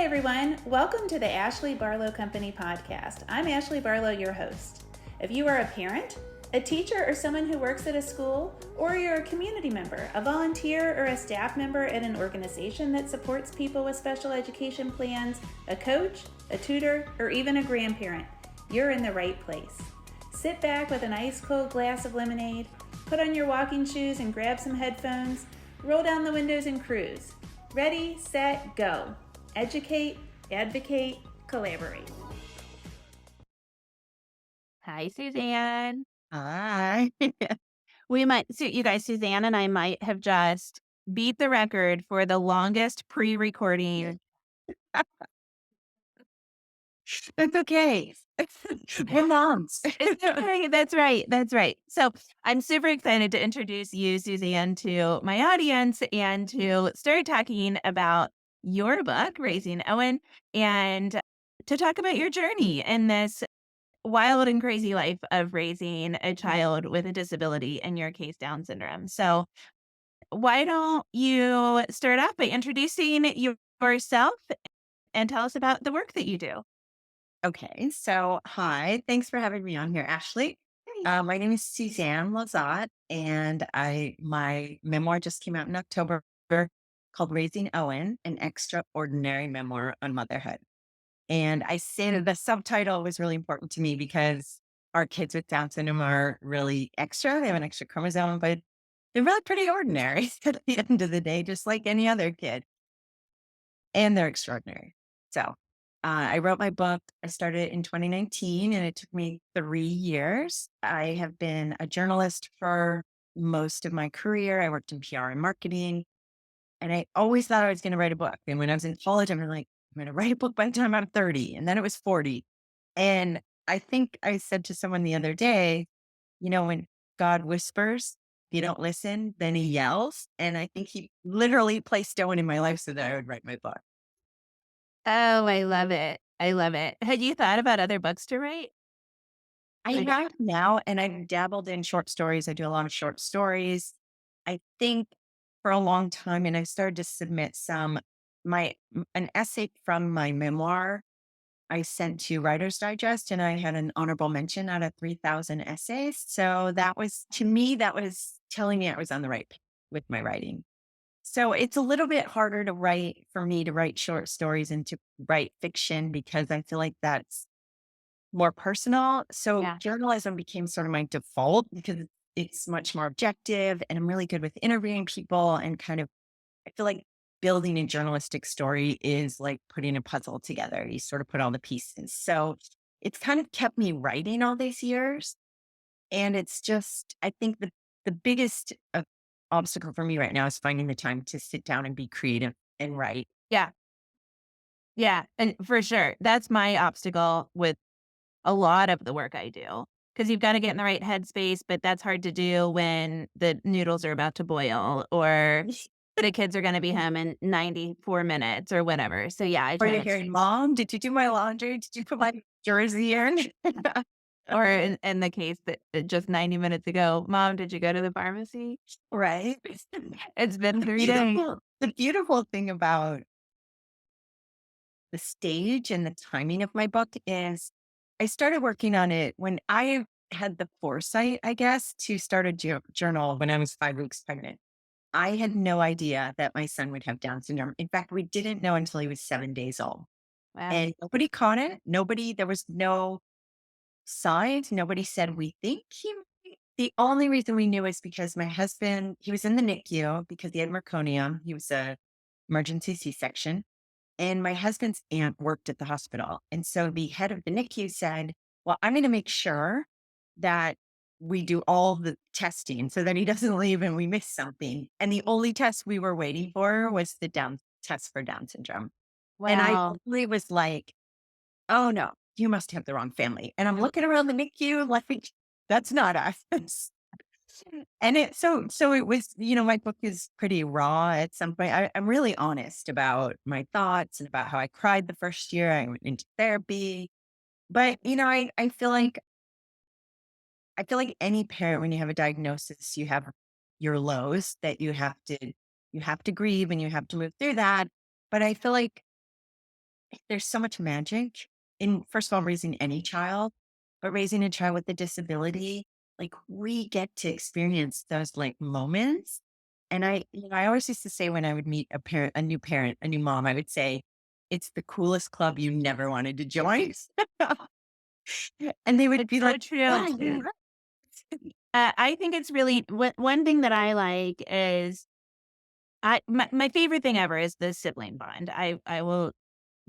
Hi, everyone. Welcome to the Ashley Barlow Company podcast. I'm Ashley Barlow, your host. If you are a parent, a teacher, or someone who works at a school, or you're a community member, a volunteer, or a staff member at an organization that supports people with special education plans, a coach, a tutor, or even a grandparent, you're in the right place. Sit back with an ice cold glass of lemonade, put on your walking shoes and grab some headphones, roll down the windows and cruise. Ready, set, go. Educate, advocate, collaborate. Hi, Suzanne. Hi. You guys, Suzanne and I might have just beat the record for the longest pre-recording. That's okay. We're moms. Okay, that's right. That's right. So I'm super excited to introduce you, Suzanne, to my audience and to start talking about your book, Raising Owen, and to talk about your journey in this wild and crazy life of raising a child with a disability, in your case, Down syndrome. So, why don't you start off by introducing yourself and tell us about the work that you do? Okay. So, hi. Thanks for having me on here, Ashley. My name is Suzanne Lezotte, and my memoir just came out in October called Raising Owen, an extraordinary memoir on motherhood. And I say that the subtitle was really important to me because our kids with Down syndrome are really extra. They have an extra chromosome, but they're really pretty ordinary at the end of the day, just like any other kid. And they're extraordinary. So I wrote my book. I started it in 2019 and it took me 3 years. I have been a journalist for most of my career. I worked in PR and marketing. And I always thought I was going to write a book. And when I was in college, I'm like, I'm going to write a book by the time I'm 30. And then it was 40. And I think I said to someone the other day, when God whispers, if you don't listen, then he yells. And I think he literally placed Owen in my life so that I would write my book. Oh, I love it. I love it. Had you thought about other books to write? I have now, and I've dabbled in short stories. I do a lot of short stories. I think for a long time, and I started to submit an essay from my memoir I sent to Writer's Digest, and I had an honorable mention out of 3,000 essays. So that was, to me, that was telling me I was on the right path with my writing. So it's a little bit harder to write for me to write short stories and to write fiction because I feel like that's more personal. So Yeah. journalism became sort of my default because it's much more objective and I'm really good with interviewing people and I feel like building a journalistic story is like putting a puzzle together. You sort of put all the pieces. So it's kind of kept me writing all these years. And it's just, I think the biggest obstacle for me right now is finding the time to sit down and be creative and write. Yeah. Yeah. And for sure, that's my obstacle with a lot of the work I do, because you've got to get in the right headspace, but that's hard to do when the noodles are about to boil or the kids are going to be home in 94 minutes or whatever. So yeah, I Or you're totally. hearing, Mom, did you do my laundry? Did you put my jersey in? Or in the case that just 90 minutes ago, Mom, did you go to the pharmacy? Right. It's been 3 days. The beautiful thing about the stage and the timing of my book is I started working on it when I had the foresight, I guess, to start a journal when I was 5 weeks pregnant. I had no idea that my son would have Down syndrome. In fact, we didn't know until he was 7 days old. Wow. And nobody caught it. There was no signs. Nobody said, we think he might. The only reason we knew is because my husband, he was in the NICU because he had meconium. He was a emergency C-section. And my husband's aunt worked at the hospital. And so the head of the NICU said, well, I'm going to make sure that we do all the testing so that he doesn't leave and we miss something. And the only test we were waiting for was the Down test for Down syndrome. And I Wow. really was like, oh no, you must have the wrong family. And I'm looking around the NICU like, that's not us. And so it was, my book is pretty raw at some point. I'm really honest about my thoughts and about how I cried the first year I went into therapy. But, I feel like any parent, when you have a diagnosis, you have your lows that you have to grieve and you have to move through that. But I feel like there's so much magic in, first of all, raising any child, but raising a child with a disability, like we get to experience those like moments. And I always used to say when I would meet parent, a new mom, I would say, it's the coolest club you never wanted to join. And they would It's be so like, true. "Why?" I think it's really one thing that I like is my favorite thing ever is the sibling bond. I will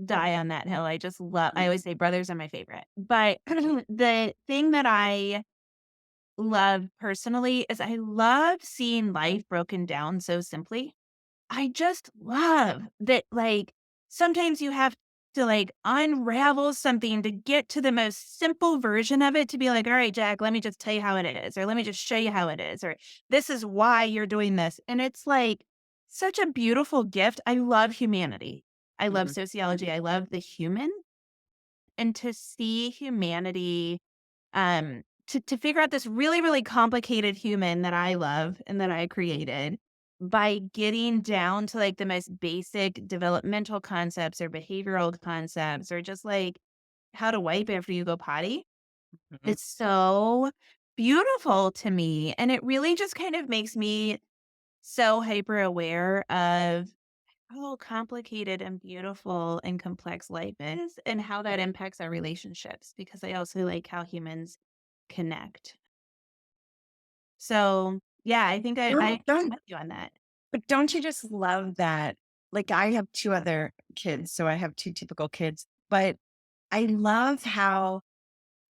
die on that hill. I just love. I always say brothers are my favorite, but the thing that I love personally is I love seeing life broken down so simply. I just love that, like, sometimes you have to, like, unravel something to get to the most simple version of it to be like, "All right, Jack, let me just tell you how it is," or "Let me just show you how it is," or "This is why you're doing this." And it's, like, such a beautiful gift. I love humanity. I love Mhm. sociology. I love the human. And to see humanity, to figure out this really, really complicated human that I love and that I created by getting down to like the most basic developmental concepts or behavioral concepts or just like how to wipe after you go potty. Mhm. It's so beautiful to me. And it really just kind of makes me so hyper aware of how complicated and beautiful and complex life is and how that impacts our relationships because I also like how humans connect. So, yeah, I think I'm Don't with you on that. But don't you just love that? Like, I have 2 other kids, so I have 2 typical kids, but I love how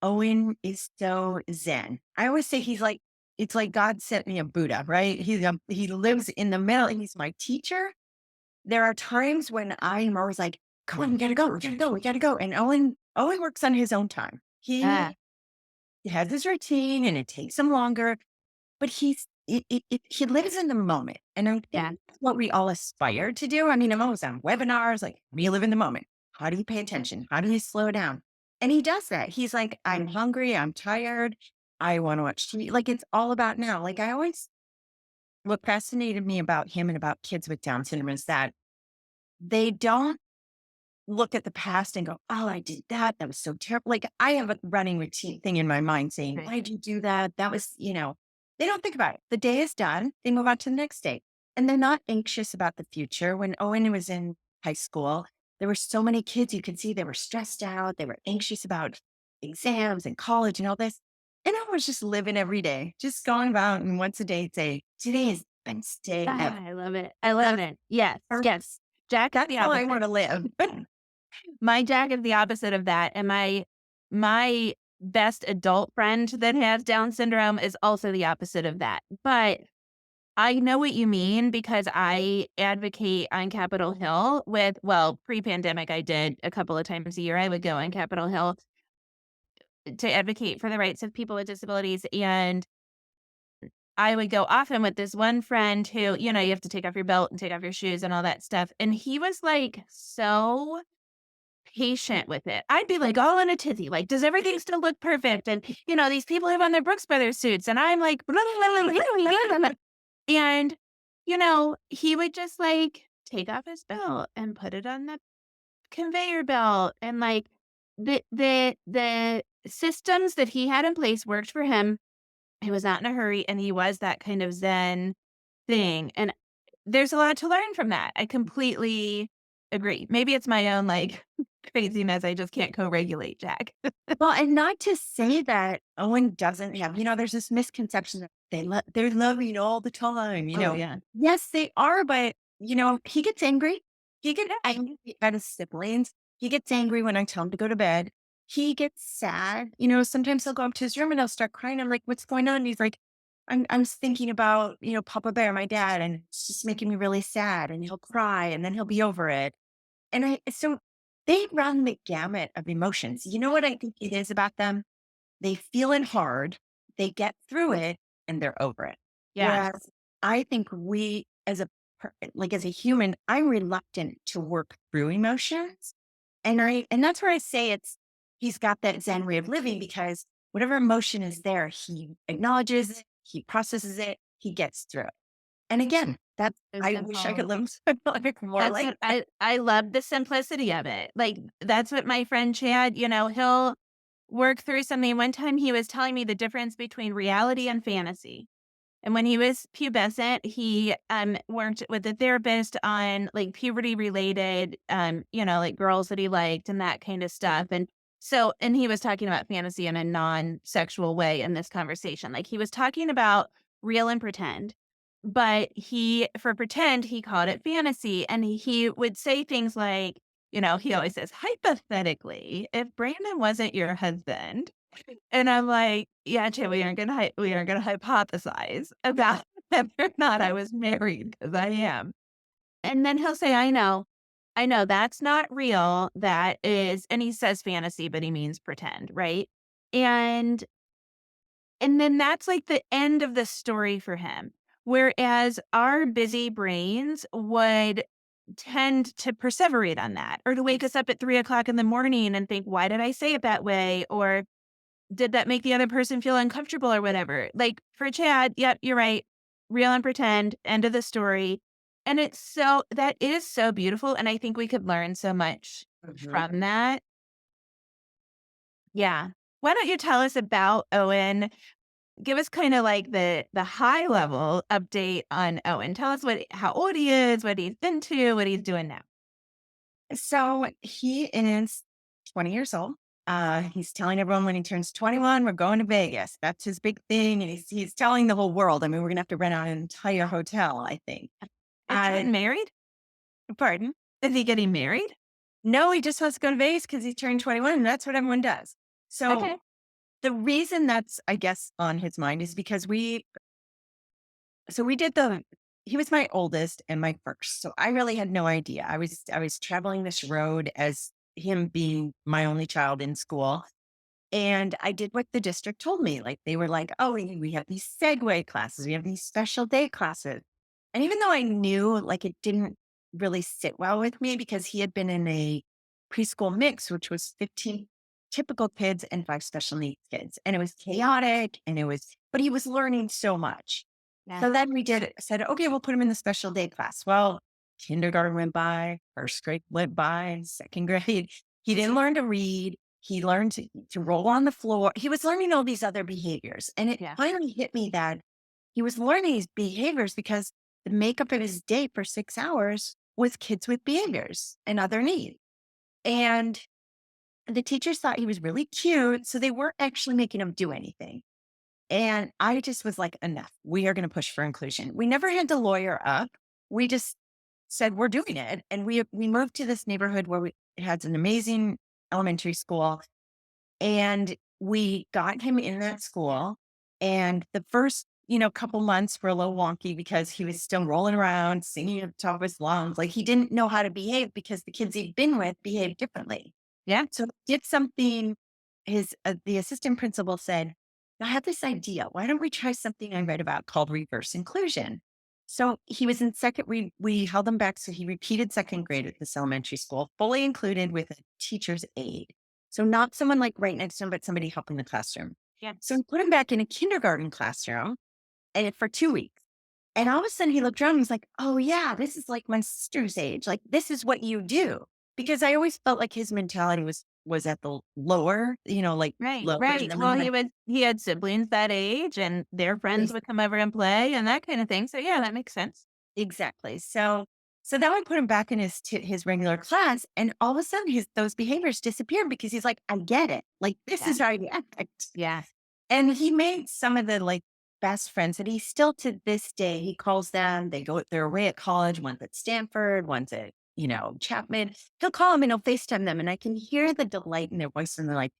Owen is so zen. I always say he's like, it's like God sent me a Buddha, right? He lives in the middle and he's my teacher. There are times when I'm always like, come on, we gotta go, we gotta go, we gotta go. And Owen works on his own time. Ah, He has his routine and it takes him longer, but he lives in the moment, and I think yeah, that's what we all aspire to do. I mean, I'm always on webinars, like, "How do you live in the moment? How do you pay attention? How do you slow down?" And he does that. He's like, "I'm hungry, I'm tired, I wanna watch TV." Like, it's all about now. Like, I always what fascinated me about him and about kids with Down syndrome is that they don't look at the past and go, "Oh, I did that. That was so terrible." Like, I have a running routine thing in my mind saying, right. "Why did you do that? That was," they don't think about it. The day is done. They move on to the next day. And they're not anxious about the future. When Owen was in high school, there were so many kids you could see they were stressed out. They were anxious about exams and college and all this. And I was just living every day, just going about and once a day say, "Today is the best day ever." Ah, I love it. I love it. Yes, yes. Jack is That's the how I opposite. want to live. My Jack is the opposite of that, and my best adult friend that has Down syndrome is also the opposite of that. But I know what you mean because I advocate on Capitol Hill with well, pre-pandemic, I did a couple of times a year. I would go on Capitol Hill to advocate for the rights of people with disabilities, and I would go often with this one friend who, you have to take off your belt and take off your shoes and all that stuff, and he was, like, so patient with it. I'd be, like, all in a tizzy, like, "Does everything still look perfect?" And, "These people have on their Brooks Brothers suits," and I'm like, and, he would just, like, take off his belt and put it on the conveyor belt, and, like, the systems that he had in place worked for him. He was not in a hurry, and he was that kind of zen thing, and there's a lot to learn from that. I completely agree. Maybe it's my own, like, craziness, I just can't co-regulate, Jack. Well, and not to say that Owen doesn't have, there's this misconception that they're loving all the time, Oh, yeah. Yes, they are, but he gets angry. He gets angry at his siblings. He gets angry when I tell him to go to bed. He gets sad. Sometimes he'll go up to his room and he'll start crying. I'm like, what's going on? And he's like, I'm thinking about, Papa Bear, my dad, and it's just making me really sad. And he'll cry and then he'll be over it. And so they run the gamut of emotions. You know what I think it is about them? They feel it hard, they get through it, and they're over it. Yeah. Whereas I think as a human, I'm reluctant to work through emotions. And that's where I say he's got that Zen way of living because whatever emotion is there, he acknowledges it, he processes it, he gets through it. And again, That's So I wish I simple. could live like more That's like what that. I love the simplicity of it. Like, that's what my friend Chad, he'll work through something. One time he was telling me the difference between reality and fantasy. And when he was pubescent, he worked with a therapist on like puberty related, like girls that he liked and that kind of stuff. And he was talking about fantasy in a non-sexual way in this conversation. Like he was talking about real and pretend, but for pretend, he called it fantasy. And he would say things like, he always says, hypothetically, if Brandon wasn't your husband, and I'm like, "Yeah, Chad, we aren't gonna hypothesize about whether or not I was married because I am." And then he'll say, I know, that's not real, that is," and he says fantasy, but he means pretend, right? And and then that's like the end of the story for him. Whereas our busy brains would tend to perseverate on that, or to wake us up at 3 o'clock in the morning and think, "Why did I say it that way?" Or did that make the other person feel uncomfortable or whatever? Like for Chad, yep, you're right. Real and pretend, end of the story. And that is so beautiful. And I think we could learn so much Mhm. from that. Yeah. Why don't you tell us about Owen? Give us kind of like the high level update on Owen. Tell us how old he is, what he's been to, what he's doing now. So he is 20 years old. He's telling everyone when he turns 21, we're going to Vegas. That's his big thing. And he's telling the whole world. I mean, we're gonna have to rent out an entire hotel, I think. Is he Uh getting married? Pardon? Is he getting married? No, he just wants to go to Vegas because he turned 21 and that's what everyone does. So Okay. the reason that's, I guess, on his mind is because we did the he was my oldest and my first. So I really had no idea. I was traveling this road as him being my only child in school. And I did what the district told me. Like they were like, oh, we have these segue classes, we have these special day classes. And even though I knew like it didn't really sit well with me because he had been in a preschool mix, which was 15 typical kids and 5 special needs kids. And it was chaotic but he was learning so much. Yeah. So then said, okay, we'll put him in the special day class. Well, kindergarten went by, first grade went by, second grade. He didn't learn to read. He learned to roll on the floor. He was learning all these other behaviors. And it Yeah. finally hit me that he was learning these behaviors because the makeup of his day for 6 hours was kids with behaviors and other needs. And the teachers thought he was really cute. So they weren't actually making him do anything. And I just was like, enough. We are going to push for inclusion. We never had to lawyer up. We just said, we're doing it. And we moved to this neighborhood where it has an amazing elementary school. And we got him in that school. And the first, couple months were a little wonky because he was still rolling around, singing at the top of his lungs. Like he didn't know how to behave because the kids he'd been with behaved differently. Yeah. So did something. The assistant principal said, I have this idea. Why don't we try something I read about called reverse inclusion? So he was in second, we held him back. So he repeated second grade at this elementary school, fully included with a teacher's aide. So not someone like right next to him, but somebody helping the classroom. Yeah. So we put him back in a kindergarten classroom and for 2 weeks. And all of a sudden he looked around and was like, oh yeah, this is like my sister's age. Like this is what you do. Because I always felt like his mentality was at the lower, like Right, lower. And right. then Well, when he had siblings that age and their friends would come over and play and that kind of thing. So yeah, that makes sense. exactly. So then we put him back in his regular class, and all of a sudden those behaviors disappeared because he's like, I get it. Like this Yeah. is how I act. Yeah. And he made some of the like best friends that he still to this day, he calls them, they're away at college, one's at Stanford, one's at, Chapman. He'll call them and he'll FaceTime them. And I can hear the delight in their voice. And they're like,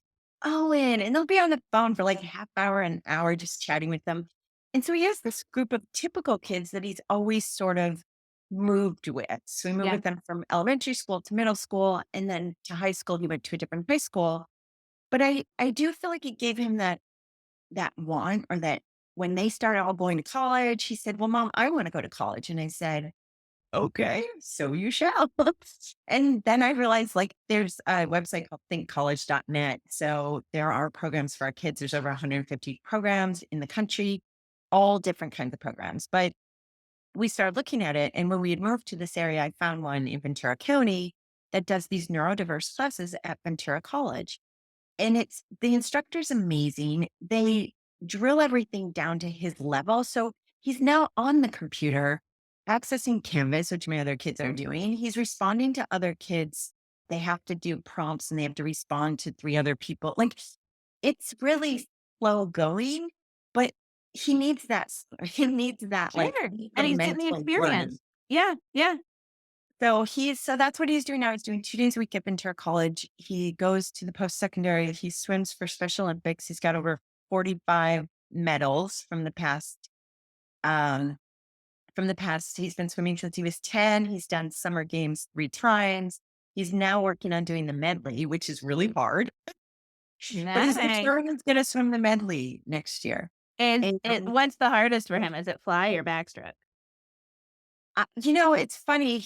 Owen. And they'll be on the phone for like a half hour, an hour, just chatting with them. And so he has this group of typical kids that he's always sort of moved with. So we moved Yeah. with them from elementary school to middle school. And then to high school, he went to a different high school. But I do feel like it gave him that want, or that when they started all going to college, he said, well, mom, I want to go to college. And I said, okay, so you shall. And then I realized like there's a website called thinkcollege.net. So there are programs for our kids. There's over 150 programs in the country, all different kinds of programs. But we started looking at it. And when we had moved to this area, I found one in Ventura County that does these neurodiverse classes at Ventura College. And it's the instructor's amazing. They drill everything down to his level. So he's now on the computer accessing Canvas, which my other kids are doing. He's responding to other kids. They have to do prompts and they have to respond to three other people. Like it's really slow going, but he needs that Sure. like And he's getting the incremental learning. experience. Yeah. Yeah. So that's what he's doing now. He's doing 2 days a week at Ventura College. He goes to the post secondary. He swims for Special Olympics. He's got over 45 medals um, from the past. He's been swimming since he was 10. He's done summer games 3 times. He's now working on doing the medley, which is really hard. But he's Nice. sure he's going to swim the medley next year. And And what's the hardest for him? Is it fly or backstroke? it's funny.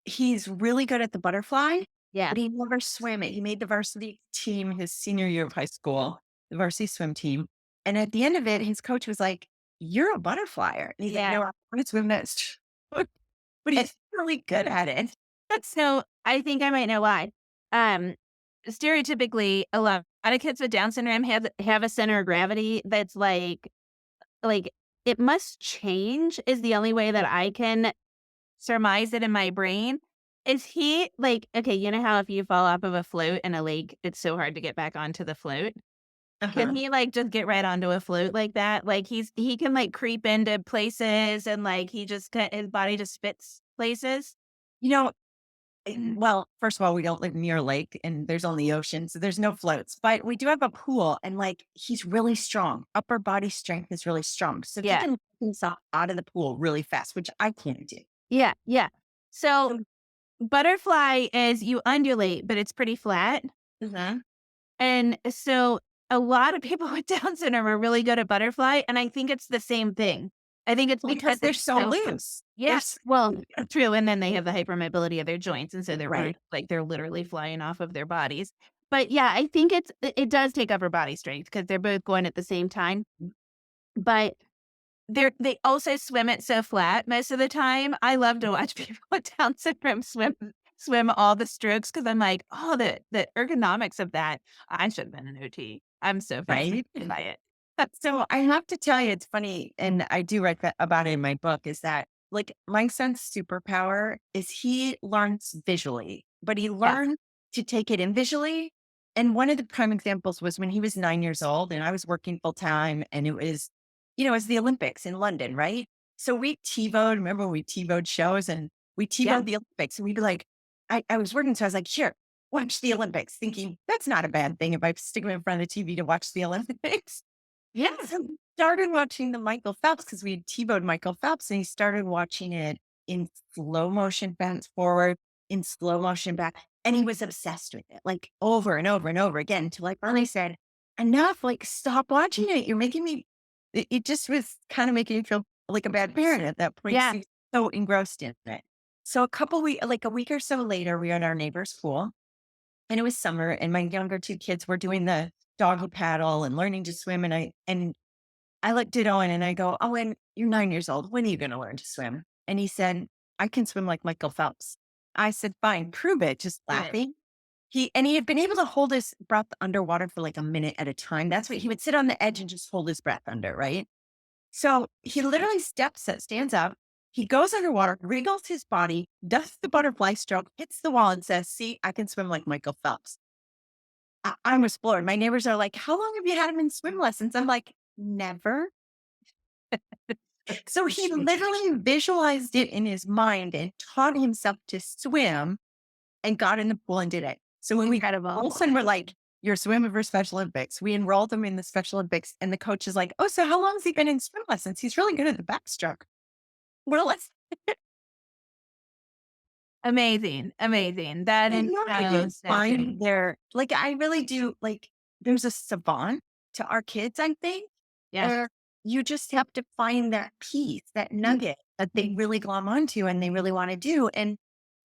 He's really good at the butterfly, Yeah. but he never swam it. He made the varsity team his senior year of high school, the varsity swim team. And at the end of it, his coach was like, "You're a butterflyer." And he's like, Yeah. "No, I want to swim next." But And he's really good at it. so I think I might know why. Um, Stereotypically, a lot of kids with Down syndrome have a center of gravity that's like it must change is the only way that I can surmise it in my brain. Is he like, okay, you know how if you fall off of a float in a lake, it's so hard to get back onto the float? Can Uh-huh. he like just get right onto a float like that? Like he can like creep into places and like his body just spits places. You know, well, first of all, we don't live near a lake and there's only ocean, so there's no floats, but we do have a pool and like he's really strong. Upper body strength is really strong. So he Yeah. can lift himself out of the pool really fast, which I can't do. Yeah. Yeah. So butterfly is you undulate, but it's pretty flat. Mhm. And so a lot of people with Down syndrome are really good at butterfly. And I think it's the same thing. I think it's because Because they're it's so loose. yes. Well, true. And then they have the hypermobility of their joints. And so Right. they're literally flying off of their bodies. But yeah, I think it does take upper body strength because they're both going at the same time. But they also swim it so flat most of the time. I love to watch people with Down syndrome swim all the strokes because I'm like, oh, the ergonomics of that. I should have been an OT. I'm so Right. fascinated by it. So I have to tell you, it's funny, and I do write about it in my book, is that like my son's superpower is he learns visually, but he Yeah, learned to take it in visually. And one of the prime examples was when he was 9 years old and I was working full time and it was the Olympics in London, right? So we TiVoed, remember when we TiVoed shows and we yeah, TiVoed the Olympics and we'd be like, I was working, so I was like, here, watch the Olympics, thinking that's not a bad thing if I stick him in front of the TV to watch the Olympics. yeah. So we started watching the Michael Phelps because we had TiVoed Michael Phelps and he started watching it in slow motion fast forward, in slow motion back. And he was obsessed with it, like over and over and over again until I finally said, enough, like stop watching it. You're making me, it just was kind of making me feel like a bad parent at that point. 'Cause Yeah. he was so engrossed in it. So like a week or so later, we were at our neighbor's pool and it was summer and my younger two kids were doing the doggy paddle and learning to swim. And I looked at Owen and I go, Owen, you're 9 years old. When are you going to learn to swim? And he said, I can swim like Michael Phelps. I said, fine, prove it, just Do it. laughing. He had been able to hold his breath underwater for like a minute at a time. That's what he would sit on the edge and just hold his breath under, right? So he literally stands up, he goes underwater, wriggles his body, does the butterfly stroke, hits the wall and says, see, I can swim like Michael Phelps. I'm explored. My neighbors are like, how long have you had him in swim lessons? I'm like, never. So he literally visualized it in his mind and taught himself to swim and got in the pool and did it. So when we all of Incredible. a sudden we're like, you're swimming for Special Olympics. We enrolled him in the Special Olympics and the coach is like, oh, so how long has he been in swim lessons? He's really good at the backstroke. We're like, Amazing. Amazing. That you is know, I so do sexy. find like, I really do like, there's a savant to our kids, I think. Yeah. You just have to find that piece, that nugget that they really glom onto and they really want to do. And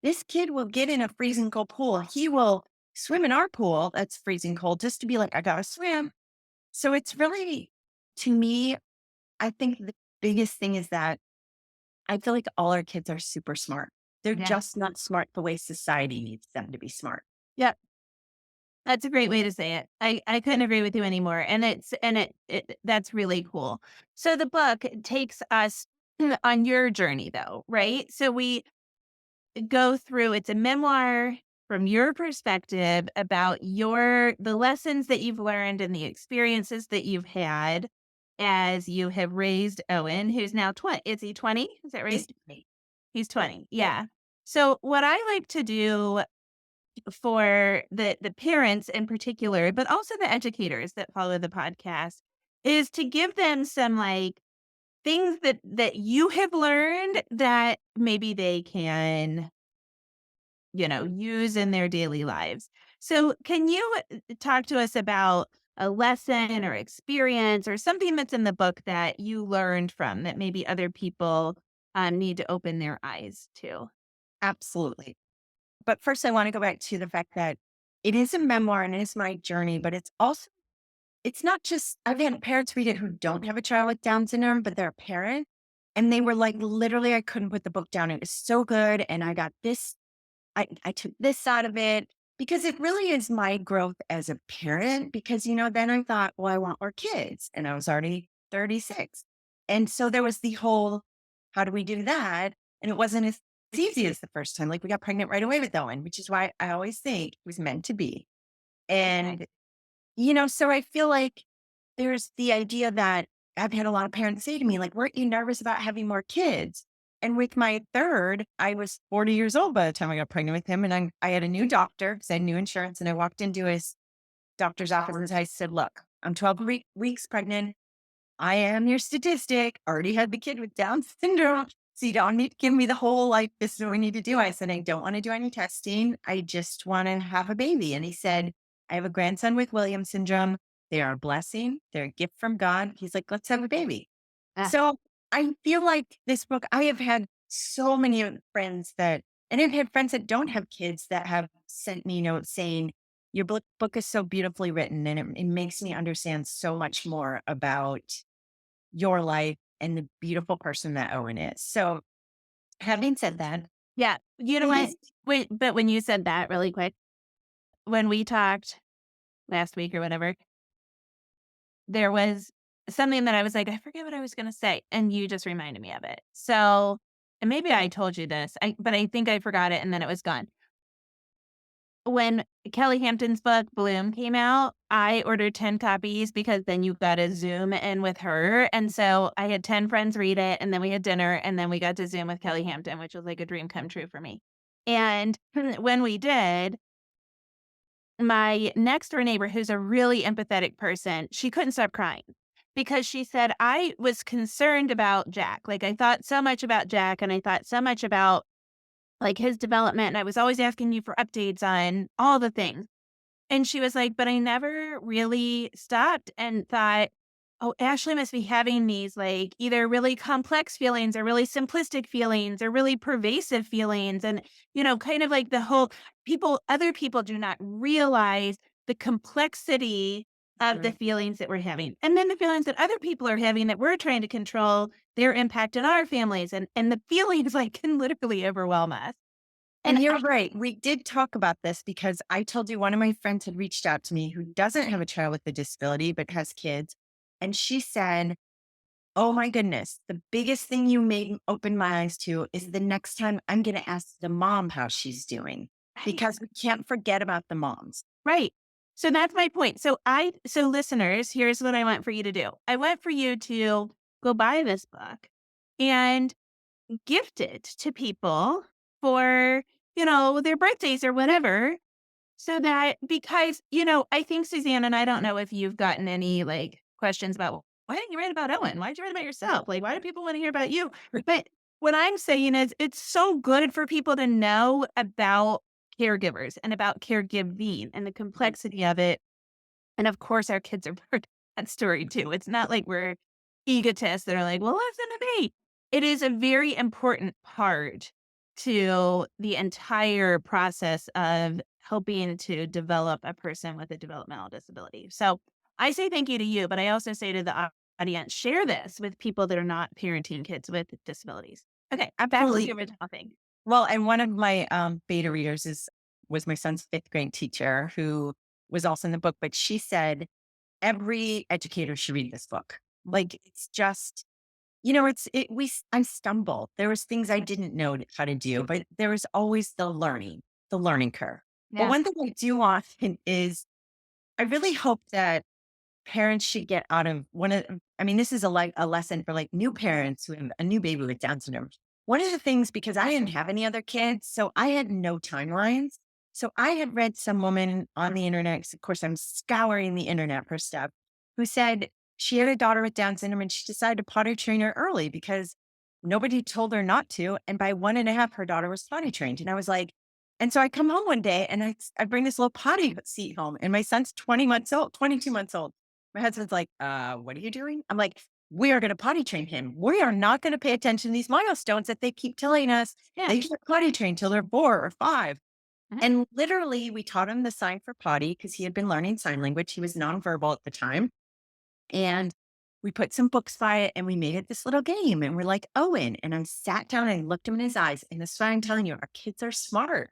this kid will get in a freezing cold pool. He will swim in our pool that's freezing cold just to be like, I gotta swim. So it's really, to me, I think biggest thing is that I feel like all our kids are super smart. They're Yeah. just not smart the way society needs them to be smart. Yep. That's a great way to say it. I couldn't agree with you anymore. And it that's really cool. So the book takes us on your journey though, right? So we go through it's a memoir from your perspective about the lessons that you've learned and the experiences that you've had as you have raised Owen, who's now 20. Is he 20? Is that right? It's me. He's 20. Yeah. So what I like to do for the parents in particular, but also the educators that follow the podcast, is to give them some like things that you have learned that maybe they can, use in their daily lives. So, can you talk to us about a lesson or experience or something that's in the book that you learned from that maybe other people need to open their eyes to? Absolutely. But first, I want to go back to the fact that it is a memoir and it is my journey, but it's not just, I've had parents read it who don't have a child with Down syndrome, but they're a parent. And they were like, literally, I couldn't put the book down. It was so good. And I got this, I took this out of it because it really is my growth as a parent. Because, then I thought, well, I want more kids. And I was already 36. And so there was the whole, how do we do that? And it wasn't as easy as the first time. Like we got pregnant right away with Owen, which is why I always think it was meant to be. And so I feel like there's the idea that I've had a lot of parents say to me, like, weren't you nervous about having more kids? And with my third, I was 40 years old by the time I got pregnant with him. And I had a new doctor because I had new insurance. And I walked into his doctor's office and I said, look, I'm 12 weeks pregnant. I am your statistic. Already had the kid with Down syndrome. So you don't need to give me the whole, like, this is what we need to do. I said, I don't want to do any testing. I just want to have a baby. And he said, I have a grandson with Williams syndrome. They are a blessing. They're a gift from God. He's like, let's have a baby. Ah, So I feel like this book, I have had so many friends and I've had friends that don't have kids that have sent me notes saying, your book is so beautifully written and it makes me understand so much more about your life and the beautiful person that Owen is. So, having said that, yeah. You know what? Wait, but when you said that really quick, when we talked last week or whatever, there was something that I was like, I forget what I was going to say. And you just reminded me of it. So, and maybe I told you this, but I think I forgot it and then it was gone. When Kelly Hampton's book, Bloom, came out, I ordered 10 copies because then you got to Zoom in with her. And so I had 10 friends read it, and then we had dinner, and then we got to Zoom with Kelly Hampton, which was like a dream come true for me. And when we did, my next door neighbor, who's a really empathetic person, she couldn't stop crying because she said, I was concerned about Jack. Like, I thought so much about Jack, and I thought so much about like his development. And I was always asking you for updates on all the things. And she was like, but I never really stopped and thought, oh, Ashley must be having these like either really complex feelings or really simplistic feelings or really pervasive feelings. And, kind of like the whole other people do not realize the complexity of the feelings that we're having. And then the feelings that other people are having that we're trying to control their impact in our families. And the feelings like can literally overwhelm us. And and you're right. We did talk about this because I told you one of my friends had reached out to me who doesn't have a child with a disability, but has kids. And she said, oh my goodness, the biggest thing you made open my eyes to is the next time I'm going to ask the mom how she's doing because we can't forget about the moms. right. So that's my point. So listeners, here's what I want for you to do. I want for you to go buy this book and gift it to people for, their birthdays or whatever. So that because, I think Suzanne, and I don't know if you've gotten any like questions about, well, why didn't you write about Owen? Why did you write about yourself? Like, why do people want to hear about you? But what I'm saying is it's so good for people to know about caregivers and about caregiving and the complexity of it. And of course, our kids are part of that story too. It's not like we're egotists that are like, well, listen to me. It is a very important part to the entire process of helping to develop a person with a developmental disability. So I say thank you to you, but I also say to the audience, share this with people that are not parenting kids with disabilities. Okay, back to the Absolutely. original thing. Well, and one of my beta readers was my son's fifth grade teacher who was also in the book, but she said every educator should read this book. Like it's just, I stumbled. There was things I didn't know how to do, but there was always the learning curve. But Yeah. one thing I do often is I really hope that parents should get out of I mean, this is a lesson for like new parents who have a new baby with Down syndrome. One of the things, because I didn't have any other kids, so I had no timelines. So I had read some woman on the internet, 'cause of course I'm scouring the internet for stuff, who said she had a daughter with Down syndrome and she decided to potty train her early because nobody told her not to. And by 1.5, her daughter was potty trained. And I was like, and so I come home one day and I bring this little potty seat home and my son's 20 months old, 22 months old. My husband's like, what are you doing? I'm like, we are going to potty train him. We are not going to pay attention to these milestones that they keep telling us Yeah. they should potty train till they're 4 or 5. Mhm. And literally, we taught him the sign for potty because he had been learning sign language. He was nonverbal at the time. And we put some books by it and we made it this little game. And we're like, Owen. And I sat down and looked him in his eyes. And that's why I'm telling you, our kids are smart.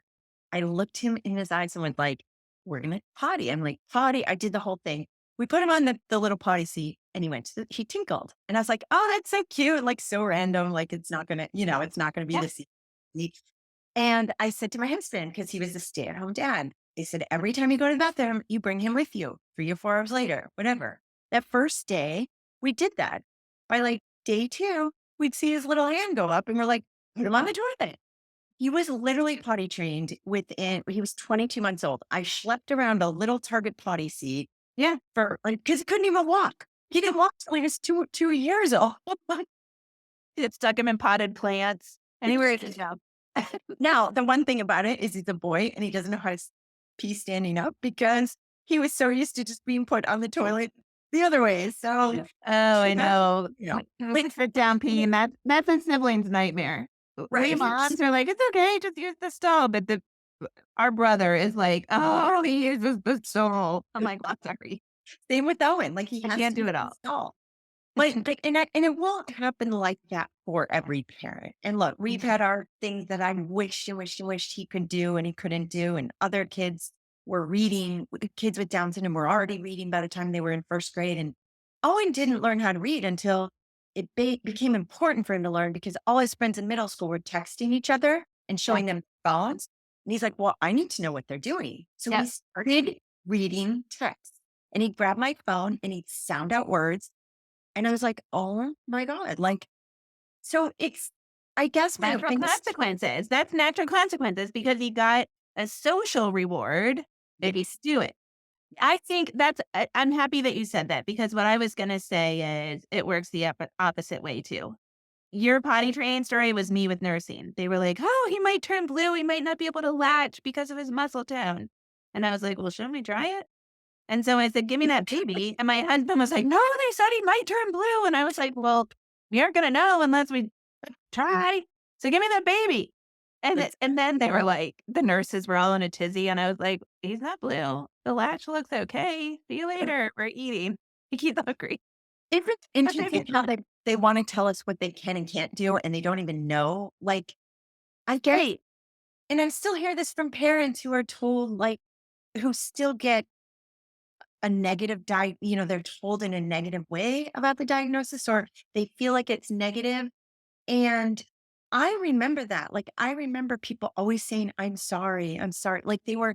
I looked him in his eyes and went like, we're going to potty. I'm like, potty. I did the whole thing. We put him on the little potty seat and he tinkled. And I was like, oh, that's so cute. Like so random. Like it's not going to, it's not going to be Yeah. the seat. And I said to my husband, because he was a stay-at-home dad, I said, every time you go to the bathroom, you bring him with you 3 or 4 hours later, whatever. That first day, we did that. By like day 2, we'd see his little hand go up and we're like, put him on the toilet. He was literally potty trained he was 22 months old. I schlepped around a little Target potty seat. Yeah. For like, because he couldn't even walk. He didn't walk till he was 2 years old. It stuck him in potted plants. Anywhere he could go. Now, the one thing about it is he's a boy and he doesn't know how to pee standing up because he was so used to just being put on the toilet the other way. So, Oh, I know. Yeah. Wait, sit down peeing. That's a sibling's nightmare. We Right. moms are like, it's okay, just use the stall. But our brother is like, oh, he uses the stall. I'm like, well, sorry. Same with Owen. Like he I has can't to do use it the all. stall. And it won't happen like that for every parent. And look, we've had our things that I wished and wished and wished he could do and he couldn't do. And other kids were reading, the kids with Down syndrome were already reading by the time they were in first grade. And Owen didn't learn how to read until it became important for him to learn because all his friends in middle school were texting each other and showing them phones. And he's like, well, I need to know what they're doing. So Yeah. he started reading text and he'd grab my phone and he'd sound out words. And I was like, oh my God. Like, so I guess my Natural biggest, consequences. That's natural consequences because he got a social reward if he's do it. I think I'm happy that you said that because what I was going to say is it works the opposite way too. Your potty train story was me with nursing. They were like, oh, he might turn blue. He might not be able to latch because of his muscle tone. And I was like, well, shouldn't we try it? And so I said, give me that baby. And my husband was like, no, they said he might turn blue. And I was like, well, we aren't going to know unless we try. So give me that baby. And then they were like, the nurses were all in a tizzy. And I was like, he's not blue. The latch looks okay. See you later. We're eating. He's hungry. it's interesting how they want to tell us what they can and can't do, and they don't even know. Like, I guess, Right. and I still hear this from parents who are told, like, who still get a negative they're told in a negative way about the diagnosis, or they feel like it's negative. And I remember that. Like, I remember people always saying, I'm sorry. I'm sorry. Like, they were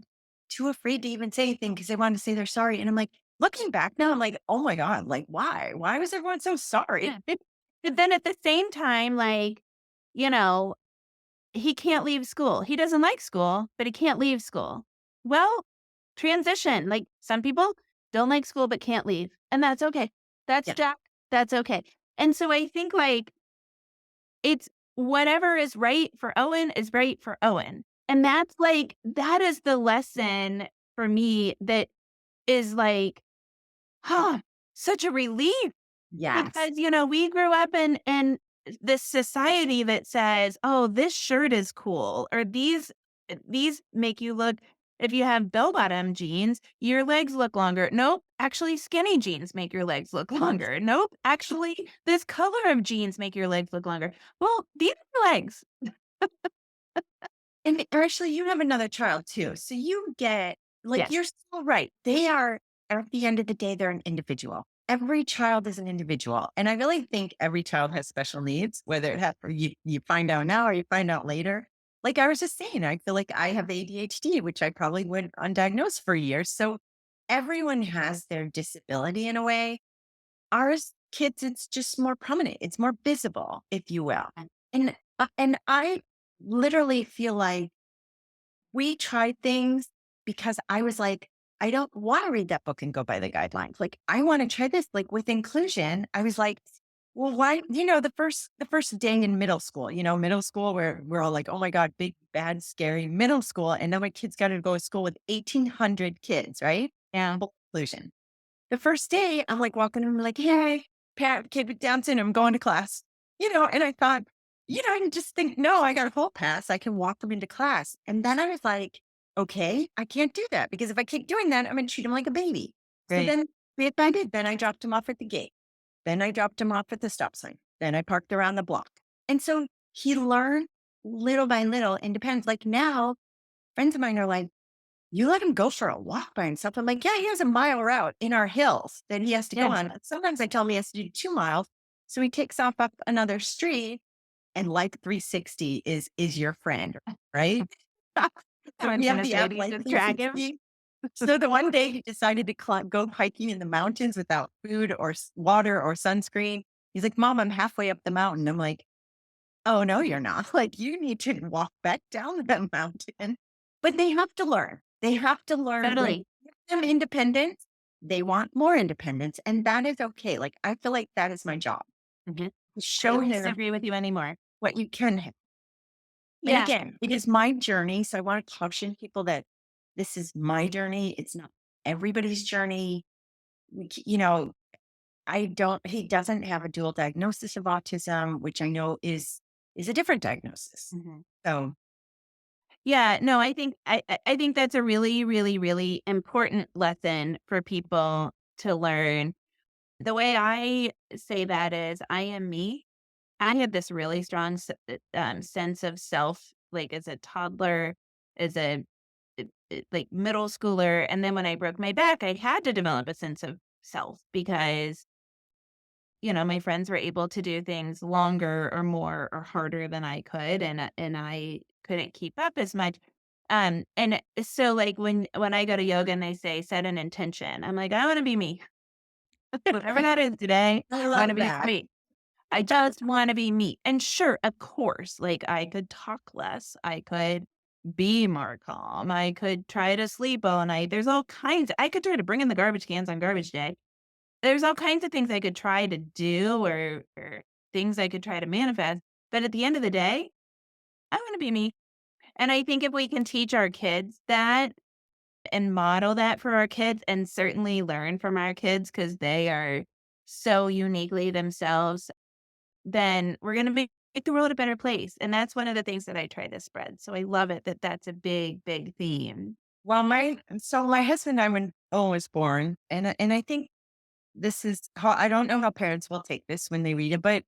too afraid to even say anything because they wanted to say they're sorry. And I'm like, looking back now, I'm like, oh my God, like, why? Why was everyone so sorry? Yeah. But then at the same time, like, you know, he can't leave school. He doesn't like school, but he can't leave school. Well, transition. Like some people don't like school but can't leave. And that's okay. That's Yeah. Jack. That's okay. And so I think like it's whatever is right for Owen is right for Owen. And that's like that is the lesson for me that is like, such a relief Yes. because, we grew up in this society that says, "Oh, this shirt is cool," or these make you look If you have bell bottom jeans, your legs look longer. Nope, actually, skinny jeans make your legs look longer. Nope, actually, this color of jeans make your legs look longer. Well, these are legs. And actually, you have another child too. So you get, like, Yes. you're so right. They are, at the end of the day, they're an individual. Every child is an individual. And I really think every child has special needs, whether it has, you find out now or you find out later. Like I was just saying, I feel like I have ADHD, which I probably went undiagnosed for years. So everyone has their disability in a way. Ours kids, it's just more prominent. It's more visible, if you will. And I literally feel like we tried things because I was like, I don't want to read that book and go by the guidelines. Like, I want to try this. Like with inclusion, I was like, well, why? The first day in middle school, middle school where we're all like, oh my God, big, bad, scary middle school. And then my kids got to go to school with 1,800 kids, right? Yeah. Full inclusion. The first day, I'm like walking around, like, hey, parent, kid with Down syndrome, going to class, and I thought, I just think, no, I got a hall pass. I can walk them into class. And then I was like, okay, I can't do that because if I keep doing that, I'm going to treat him like a baby. So Right. then bit by bit, then I dropped him off at the gate. Then I dropped him off at the stop sign. Then I parked around the block. And so he learned little by little independence. Like now, friends of mine are like, you let him go for a walk by himself. I'm like, yeah, he has a mile route in our hills that he has to go Yeah. on. Sometimes I tell him he has to do 2 miles. So he takes off up another street and like 360 is your friend, right? I So was we have gonna the say, app do you like just drag him? 360. So the one day he decided to go hiking in the mountains without food or water or sunscreen. He's like, Mom, I'm halfway up the mountain. I'm like, oh, no, you're not. Like, you need to walk back down that mountain. But they have to learn. They have to learn when Totally. you give them independence, they want more independence. And that is okay. Like, I feel like that is my job. Mhm. Show Couldn't them disagree with you anymore. what you can have. And Yeah. again, it is my journey. So I want to caution people that this is my journey. It's not everybody's journey. You know, he doesn't have a dual diagnosis of autism, which I know is a different diagnosis. Mhm. So Yeah, no, I think that's a really, really, really important lesson for people to learn. The way I say that is I am me. I had this really strong sense of self, like as a toddler, as a like middle schooler, and then when I broke my back, I had to develop a sense of self because my friends were able to do things longer or more or harder than I could, and I couldn't keep up as much. And so like when I go to yoga and they say set an intention, I'm like, I want to be me. Whatever that is today, I I want to love be that. me. I just want to be me. And sure, of course, like I could talk less. I could be more calm. I could try to sleep all night. There's all kinds. I could try to bring in the garbage cans on garbage day. There's all kinds of things I could try to do or things I could try to manifest. But at the end of the day, I want to be me. And I think if we can teach our kids that and model that for our kids and certainly learn from our kids because they are so uniquely themselves, then we're going to make the world a better place. And that's one of the things that I try to spread. So I love it that that's a big, big theme. Well, my husband and I, when Owen was born, and I think this is how, I don't know how parents will take this when they read it, but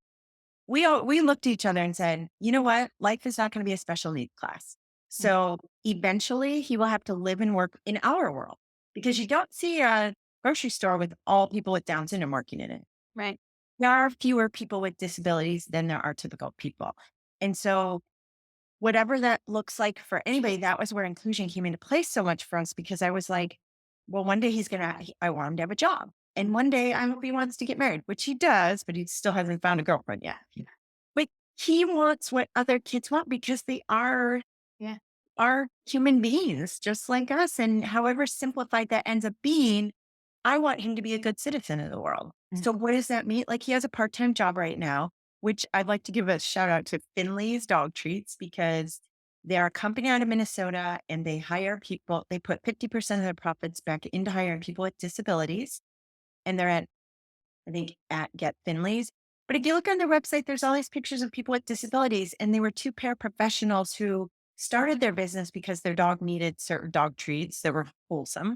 we looked at each other and said, you know what? Life is not going to be a special needs class. Mm. So eventually he will have to live and work in our world because you don't see a grocery store with all people with Down syndrome working in it. Right. There are fewer people with disabilities than there are typical people. And so whatever that looks like for anybody, that was where inclusion came into place so much for us because I was like, well, one day I want him to have a job. And one day I hope he wants to get married, which he does, but he still hasn't found a girlfriend yet. But he wants what other kids want because they Yeah. are human beings just like us. And however simplified that ends up being, I want him to be a good citizen of the world. Mm. So what does that mean? Like he has a part-time job right now, which I'd like to give a shout out to Finley's Dog Treats because they're a company out of Minnesota and they hire people. They put 50% of their profits back into hiring people with disabilities. And they're I think, at Get Finley's. But if you look on their website, there's all these pictures of people with disabilities. And they were two paraprofessionals who started their business because their dog needed certain dog treats that were wholesome.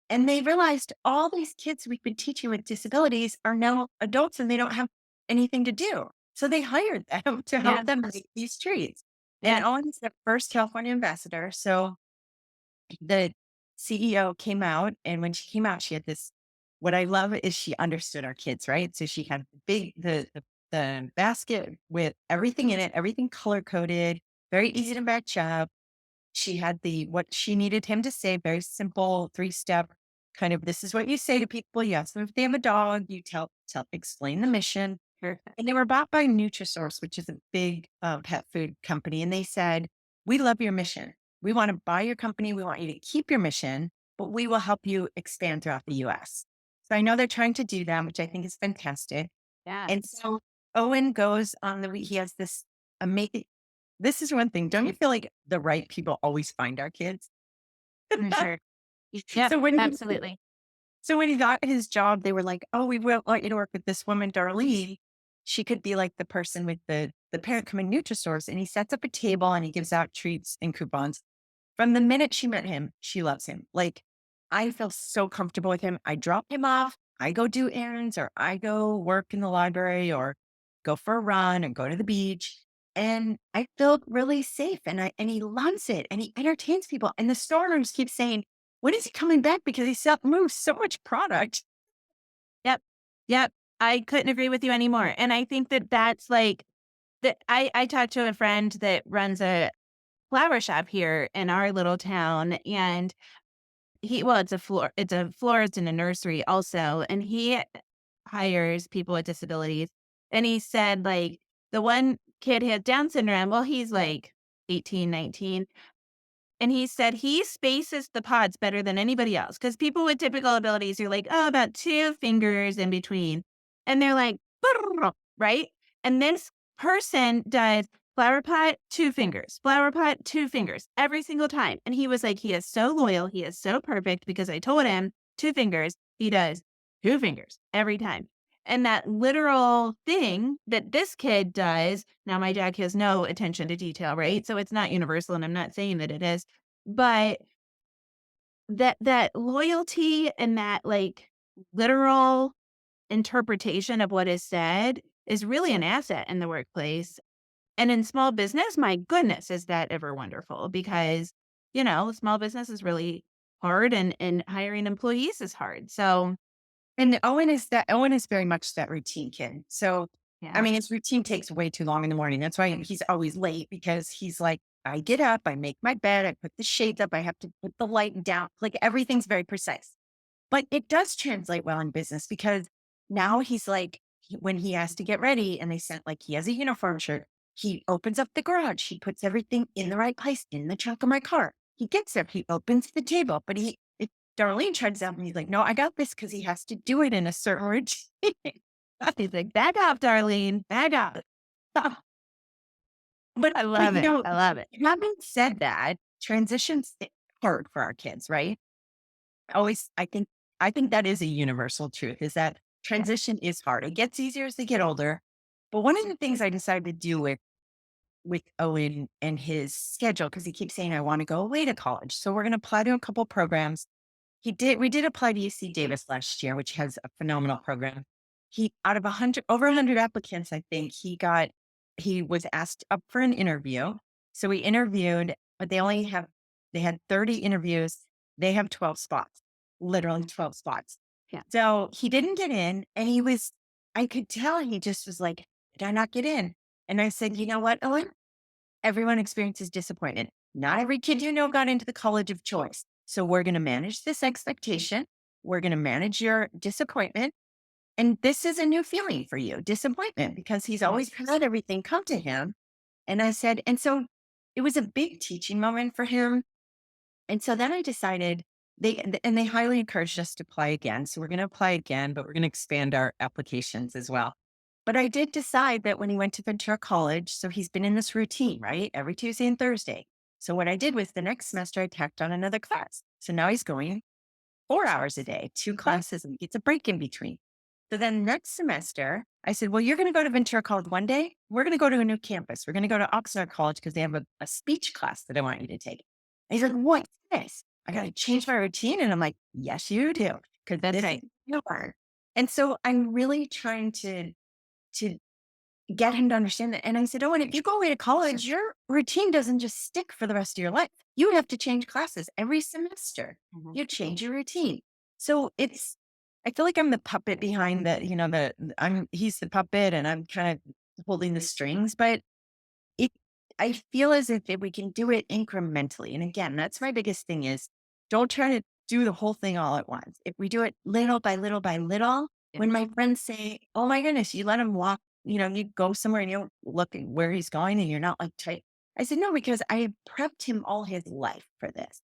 And they realized all these kids we've been teaching with disabilities are now adults and they don't have anything to do. So they hired them to Yeah. help them make these treats. And Yeah. Owen's the first California ambassador. So the CEO came out, and when she came out, she had this. What I love is she understood our kids, right? So she had the basket with everything in it, everything color coded, very easy to match up. She had the what she needed him to say, very simple 3-step kind of, this is what you say to people. You ask them if they have a dog, you explain the mission. Perfect. And they were bought by Nutrisource, which is a big pet food company. And they said, we love your mission. We want to buy your company. We want you to keep your mission, but we will help you expand throughout the US. So I know they're trying to do that, which I think is fantastic. Yeah. And so Owen goes on he has this amazing, this is one thing. Don't you feel like the right people always find our kids? For sure. Yep. so when he, Absolutely. so when he got his job, they were like, "Oh, we will want you to work with this woman, Darlene. She could be like the person with the parent coming Nutrisource." And he sets up a table and he gives out treats and coupons. From the minute she met him, she loves him. Like, I feel so comfortable with him. I drop him off. I go do errands, or I go work in the library, or go for a run, and go to the beach. And I feel really safe. And he loves it. And he entertains people. And the store owners keep saying, when is he coming back? Because moves so much product. Yep. Yep. I couldn't agree with you anymore. And I think that that's like that. I talked to a friend that runs a flower shop here in our little town, and it's a florist and a nursery also, and he hires people with disabilities. And he said, like, the one kid had Down syndrome. Well, he's like 18, 19. And he said he spaces the pods better than anybody else, because people with typical abilities are like, "Oh, about 2 fingers in between." And they're like, right? And this person does flower pot, 2 fingers, flower pot, 2 fingers every single time. And he was like, "He is so loyal. He is so perfect because I told him 2 fingers. He does 2 fingers every time." And that literal thing that this kid does, now my dad has no attention to detail, right? So it's not universal, and I'm not saying that it is, but that loyalty and that, like, literal interpretation of what is said is really an asset in the workplace. And in small business, my goodness, is that ever wonderful, because, small business is really hard, and hiring employees is hard. So, And Owen is very much that routine kid. So, I yeah. mean, his routine takes way too long in the morning. That's why he's always late, because he's like, I get up, I make my bed, I put the shades up, I have to put the light down. Like, everything's very precise. But it does translate well in business, because now he's like, when he has to get ready and they sent, like, he has a uniform shirt, he opens up the garage, he puts everything in the right place in the trunk of my car. He gets there, he opens the table, but Darlene tries out and he's like, no, I got this, because he has to do it in a certain routine. He's like, "Back off, Darlene, back off." But, I love it. I love it. having said that, transitions hard for our kids, right? Always, I think that is a universal truth, is that Yeah. transition is hard. It gets easier as they get older. But one of the things I decided to do with Owen and his schedule, because he keeps saying, I want to go away to college. So we're going to apply to a couple programs. We did apply to UC Davis last year, which has a phenomenal program. Out of over 100 applicants, I think he was asked up for an interview. So we interviewed, but they had 30 interviews. They have 12 spots, literally 12 spots. Yeah. So he didn't get in, and I could tell he just was like, did I not get in? And I said, you know what, Owen? Everyone experiences disappointment. Not every kid got into the college of choice. So we're going to manage this expectation. We're going to manage your disappointment. And this is a new feeling for you, disappointment, because he's always had everything come to him. And I said, and so it was a big teaching moment for him. And so then I decided they highly encouraged us to apply again. So we're going to apply again, but we're going to expand our applications as well. But I did decide that when he went to Ventura College, so he's been in this routine, right? Every Tuesday and Thursday. So what I did was, the next semester, I tacked on another class. So now he's going 4 hours a day, 2 classes, and he gets a break in between. So then next semester, I said, well, you're going to go to Ventura College one day. We're going to go to a new campus. We're going to go to Oxnard College because they have a speech class that I want you to take. And he's like, what's this? I got to change my routine. And I'm like, yes, you do. Because That's this right. is your. And so I'm really trying to get him to understand that. And I said, oh, and if you go away to college, your routine doesn't just stick for the rest of your life. You have to change classes every semester. You change your routine. So I feel like I'm the puppet behind he's the puppet and I'm kind of holding the strings, but it, I feel as if we can do it incrementally. And again, that's my biggest thing is don't try to do the whole thing all at once. If we do it little by little by little, when my friends say, oh my goodness, you let him walk, you go somewhere and you don't look at where he's going and you're not like tight. I said, no, because I have prepped him all his life for this.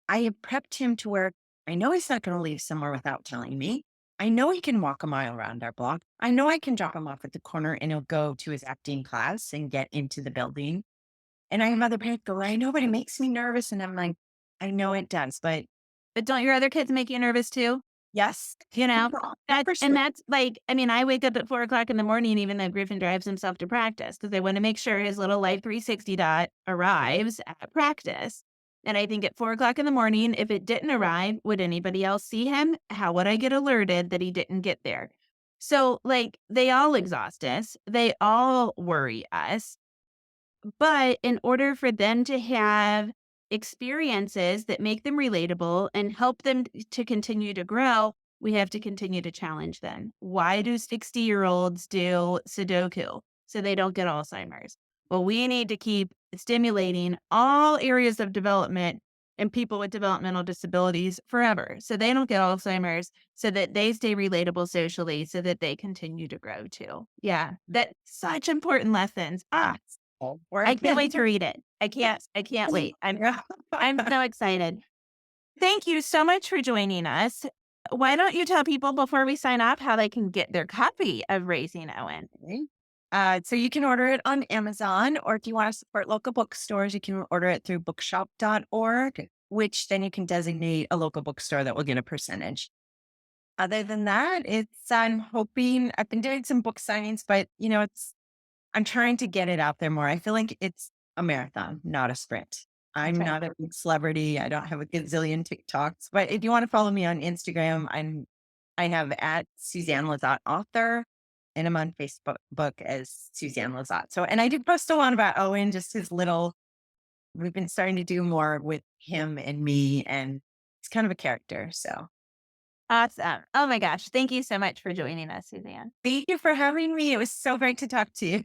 I have prepped him to where I know he's not going to leave somewhere without telling me. I know he can walk a mile around our block. I know I can drop him off at the corner and he'll go to his acting class and get into the building. And I have other parents go, I know, but it makes me nervous. And I'm like, I know it does, but But don't your other kids make you nervous too? yes, You know, for that's, sure. and that's like, I mean, I wake up at 4 o'clock in the morning, even though Griffin drives himself to practice, because I want to make sure his little Life 360 dot arrives at practice. And I think at 4 o'clock in the morning, if it didn't arrive, would anybody else see him? How would I get alerted that he didn't get there? So, like, they all exhaust us. They all worry us. But in order for them to have experiences that make them relatable and help them to continue to grow, we have to continue to challenge them. Why do 60-year-olds do Sudoku? So they don't get Alzheimer's. Well, we need to keep stimulating all areas of development and people with developmental disabilities forever. So they don't get Alzheimer's, so that they stay relatable socially, so that they continue to grow too. Yeah, that's such important lessons. I can't wait to read it. I can't wait. I'm so excited. Thank you so much for joining us. Why don't you tell people before we sign off how they can get their copy of Raising Owen? So you can order it on Amazon, or if you want to support local bookstores, you can order it through bookshop.org, which then you can designate a local bookstore that will get a percentage. Other than that, I'm hoping I've been doing some book signings, but I'm trying to get it out there more. I feel like it's a marathon, not a sprint. I'm Okay. not a big celebrity. I don't have a gazillion TikToks, but if you want to follow me on Instagram, I have at Suzanne Lezotte author, and I'm on Facebook as Suzanne Lezotte. So, and I did post a lot about Owen, just we've been starting to do more with him and me, and he's kind of a character. So Awesome. Oh my gosh. Thank you so much for joining us, Suzanne. thank you for having me. It was so great to talk to you.